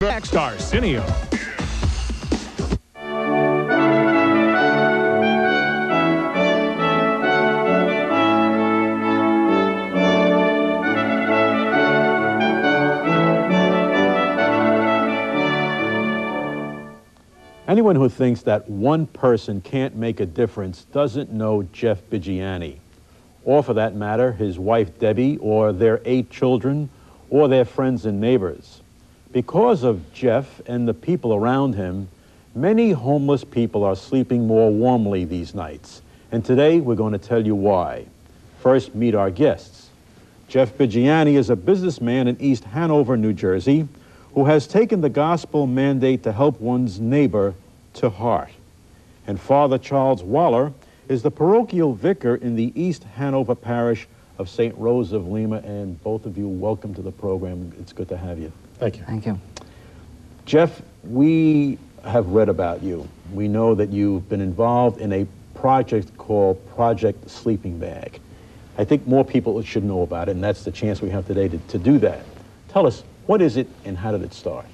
Next, Arsenio. Anyone who thinks that one person can't make a difference doesn't know Jeff Biggiani, or for that matter, his wife Debbie, or their 8 children, or their friends and neighbors. Because of Jeff and the people around him, many homeless people are sleeping more warmly these nights. And today we're going to tell you why. First, meet our guests. Jeff Biggiani is a businessman in East Hanover, New Jersey, who has taken the gospel mandate to help one's neighbor to heart. And Father Charles Waller is the parochial vicar in the East Hanover parish of St. Rose of Lima. And both of you, welcome to the program. It's good to have you. Thank you. Thank you. Jeff, we have read about you. We know that you've been involved in a project called Project Sleeping Bag. I think more people should know about it, and that's the chance we have today to do that. Tell us, what is it and how did it start?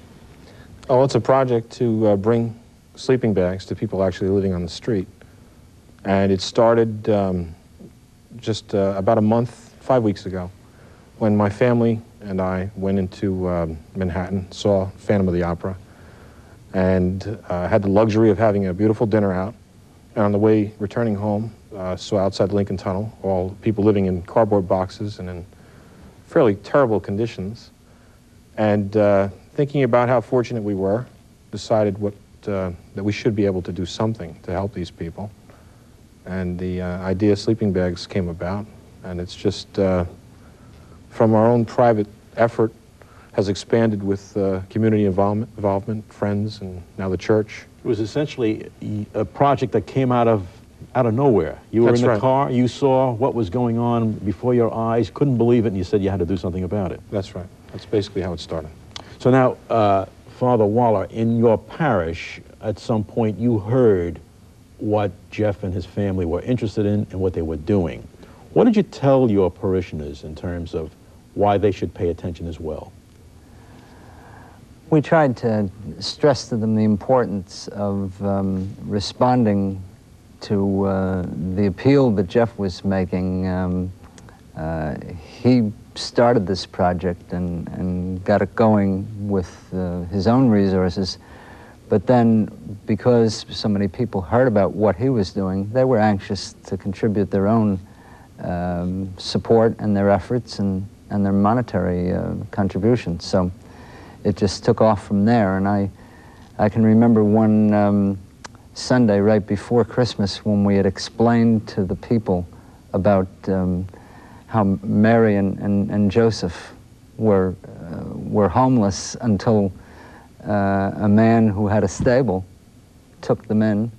Oh, it's a project to bring sleeping bags to people actually living on the street. And it started just about a month, 5 weeks ago, when my family and I went into Manhattan, saw Phantom of the Opera, and had the luxury of having a beautiful dinner out. And on the way returning home, saw outside the Lincoln Tunnel all people living in cardboard boxes and in fairly terrible conditions. And thinking about how fortunate we were, decided that we should be able to do something to help these people. And the idea of sleeping bags came about, and it's just from our own private effort has expanded with community involvement, friends, and now the church. It was essentially a project that came out of nowhere. You were in the car, you saw what was going on before your eyes, couldn't believe it, and you said you had to do something about it. That's right. That's basically how it started. So now, Father Waller, in your parish, at some point you heard what Jeff and his family were interested in and what they were doing. What did you tell your parishioners in terms of why they should pay attention as well? We tried to stress to them the importance of responding to the appeal that Jeff was making. He started this project and got it going with his own resources, but then because so many people heard about what he was doing, they were anxious to contribute their own support and their efforts and their monetary contributions. So it just took off from there. And I can remember one Sunday right before Christmas when we had explained to the people about how Mary and Joseph were homeless until a man who had a stable took them in,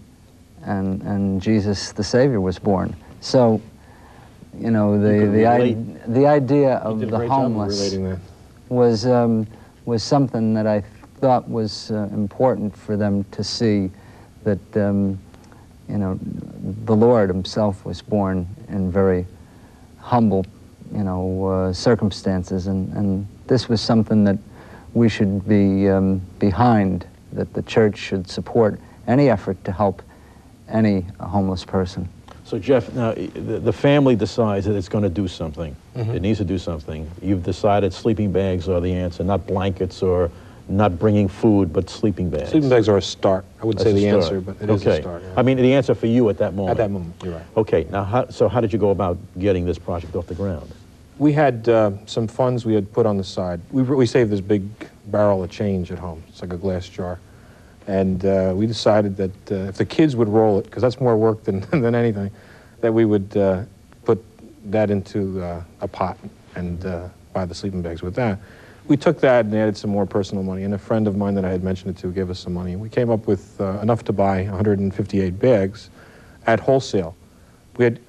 and Jesus the Savior was born. So, you know, the idea of the homeless was something that I thought was important for them to see, that you know, the Lord himself was born in very humble, you know, circumstances, and this was something that we should be behind, that the church should support any effort to help any homeless person. So Jeff, now the family decides that it's going to do something. Mm-hmm. It needs to do something. You've decided sleeping bags are the answer, not blankets or not bringing food, but sleeping bags. Sleeping bags are a start. I wouldn't say the answer, but it is a start. Yeah. I mean, the answer for you at that moment. At that moment, you're right. Okay, now how did you go about getting this project off the ground? We had some funds we had put on the side. We saved this big barrel of change at home. It's like a glass jar. And we decided that if the kids would roll it, because that's more work than anything, that we would put that into a pot and buy the sleeping bags with that. We took that and added some more personal money, and a friend of mine that I had mentioned it to gave us some money. We came up with enough to buy 158 bags at wholesale. We had,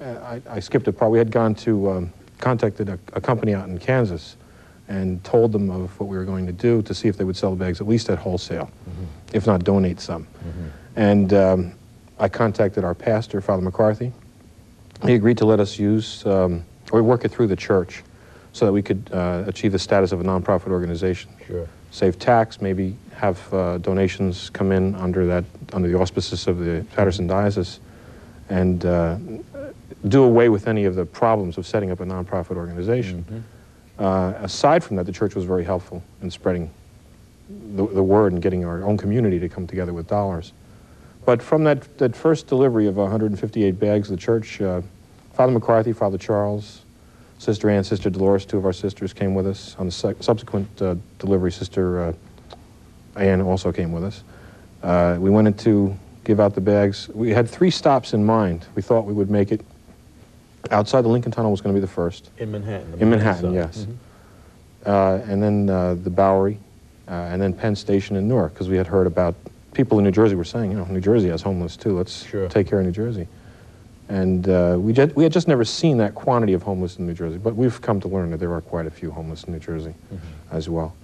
I skipped a part, we had gone to, contacted a company out in Kansas and told them of what we were going to do to see if they would sell the bags at least at wholesale, if not donate some. And I contacted our pastor, Father McCarthy. He agreed to let us use, or work it through the church so that we could achieve the status of a nonprofit organization. Sure. Save tax, maybe have donations come in under the auspices of the Patterson Diocese, and do away with any of the problems of setting up a nonprofit organization. Aside from that, the church was very helpful in spreading the word and getting our own community to come together with dollars. But from that first delivery of 158 bags, the church, Father McCarthy, Father Charles, Sister Ann, Sister Dolores, two of our sisters came with us. On the subsequent delivery, Sister Ann also came with us. We went in to give out the bags. We had 3 stops in mind. We thought we would make it. Outside the Lincoln Tunnel was going to be the first. In Manhattan? In Manhattan, yes. And then the Bowery, and then Penn Station in Newark, because we had heard about people in New Jersey were saying, you know, New Jersey has homeless too. Let's take care of New Jersey. And we had just never seen that quantity of homeless in New Jersey, but we've come to learn that there are quite a few homeless in New Jersey as well.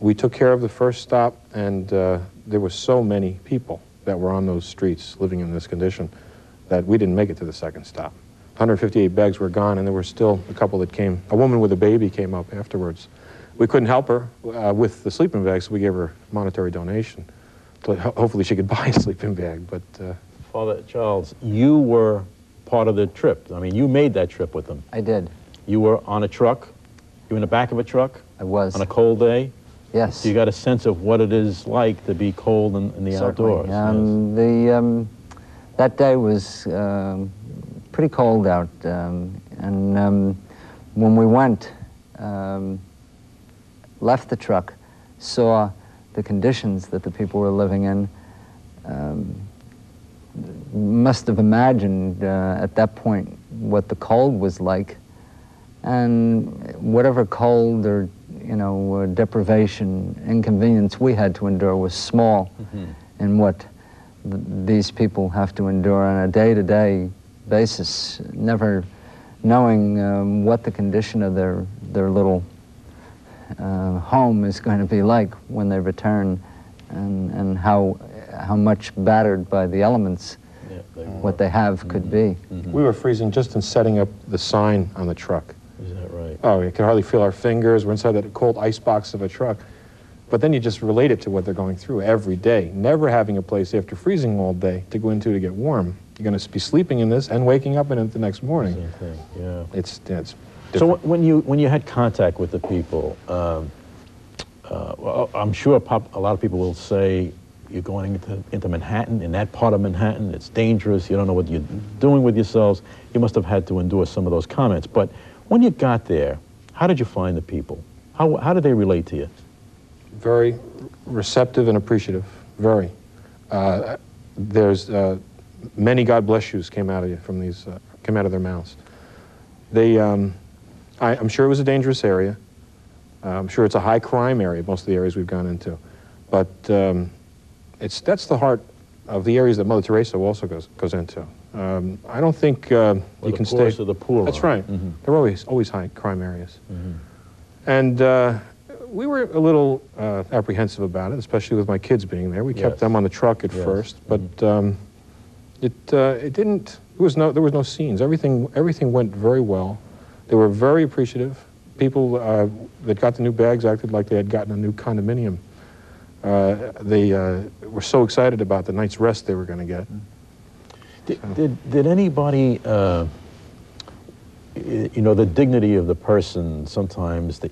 We took care of the first stop, and there were so many people that were on those streets living in this condition that we didn't make it to the second stop. 158 bags were gone, and there were still a couple that came. A woman with a baby came up afterwards. We couldn't help her with the sleeping bag, so we gave her a monetary donation. So hopefully she could buy a sleeping bag, but... Father Charles, you were part of the trip. I mean, you made that trip with them. I did. You were on a truck? You were in the back of a truck? I was. On a cold day? Yes. So you got a sense of what it is like to be cold in the outdoors. Yes. That day was pretty cold out, and when we went, left the truck, saw the conditions that the people were living in, must have imagined at that point what the cold was like, and whatever cold or deprivation, inconvenience we had to endure was small in what these people have to endure on a day-to-day basis, never knowing what the condition of their little home is going to be like when they return, and how much battered by the elements what they have could be. We were freezing just in setting up the sign on the truck. Is that right? Oh, you could hardly feel our fingers. We're inside that cold ice box of a truck. But then you just relate it to what they're going through every day, never having a place after freezing all day to go into to get warm. You're going to be sleeping in this and waking up in it the next morning. Same thing, yeah. It's different. So when you had contact with the people, well, I'm sure a lot of people will say, you're going into Manhattan, in that part of Manhattan, it's dangerous, you don't know what you're doing with yourselves. You must have had to endure some of those comments. But when you got there, how did you find the people? How did they relate to you? Very receptive and appreciative, very. There's many God bless yous came out of you from these, came out of their mouths. They, I'm sure it was a dangerous area. I'm sure it's a high crime area, most of the areas we've gone into. But that's the heart of the areas that Mother Teresa also goes into. I don't think you can stay... Of the poor. That's right. They're always high crime areas. And we were a little apprehensive about it, especially with my kids being there. We kept them on the truck at first, but it didn't. There was no scenes. Everything went very well. They were very appreciative. People that got the new bags acted like they had gotten a new condominium. They were so excited about the night's rest they were going to get. Did anybody, the dignity of the person sometimes, that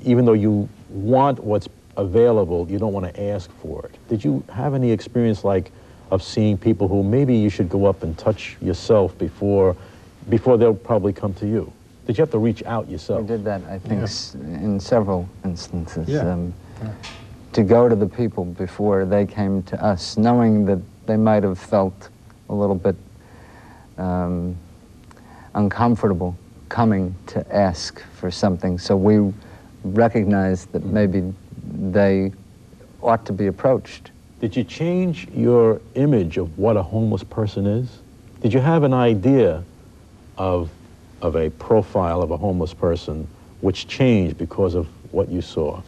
even though you want what's available, you don't want to ask for it. Did you have any experience of seeing people who maybe you should go up and touch yourself before they'll probably come to you? Did you have to reach out yourself? We did that, I think, in several instances. To go to the people before they came to us, knowing that they might have felt a little bit uncomfortable coming to ask for something. So we recognized that maybe they ought to be approached. Did you change your image of what a homeless person is? Did you have an idea of a profile of a homeless person which changed because of what you saw?